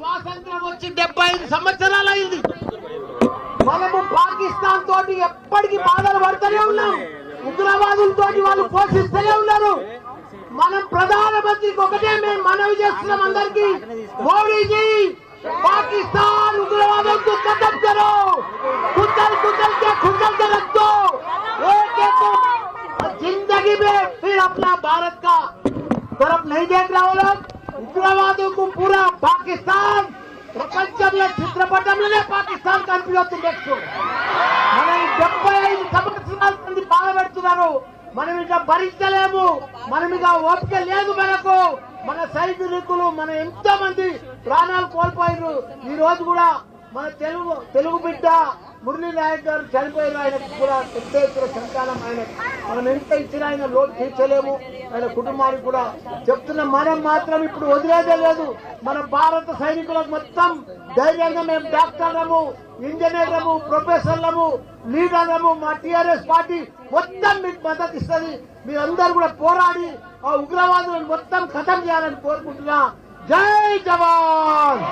స్వాతంత్రం వచ్చి 75 సంవత్సరాలు అయింది. మనము పాకిస్తాన్ తోటి ఎప్పటికీ బాధలు పడుతూనే ఉన్నాం. ఉగ్రవాదులతో వాళ్ళు పోషిస్తూనే ఉన్నారు. మనం ప్రధానమంత్రికి ఒకటే మేము మనవి చేస్తున్నాం అందరికీ, మోడీజీ पाकिस्तान उग्रवादों को खत्म करो, कुचल कुचल के रख दो। एक जिंदगी में फिर अपना भारत का तरफ नहीं देख रहा हो लोग। उग्रवादों को पूरा पाकिस्तान ప్రపంచంలో చిత్రపటంలోనే పాకిస్తాన్ కనిపిస్తుంది. మనం 75 సంవత్సరాల నుండి బాధ పెడుతున్నారు. మనం ఇక భరించలేము. మనం ఇక ఓపిక లేదు మనకు. మన సైనికులు మన ఎంతో మంది ప్రాణాలు కోల్పోయారు. ఈ రోజు కూడా మన తెలుగు బిడ్డ మురళీ నాయక్ గారు చనిపోయారు. ఆయనకు కూడా పెద్ద ఎత్తున సంతానం. మనం ఎంత ఇచ్చినా ఆయన లోటు తీర్చలేము. ఆయన కుటుంబానికి కూడా చెప్తున్న మనం మాత్రం ఇప్పుడు వదిలేదే లేదు. మన భారత సైనికులకు మొత్తం ధైర్యంగా మేము డాక్టర్లము, ఇంజనీర్లము, ప్రొఫెసర్లము, లీడర్లము, మా టీఆర్ఎస్ పార్టీ మొత్తం మీకు మద్దతు ఇస్తుంది. మీరందరూ కూడా పోరాడి ఆ ఉగ్రవాదులను మొత్తం ఖతం చేయాలని కోరుకుంటున్నా. జై జవాన్.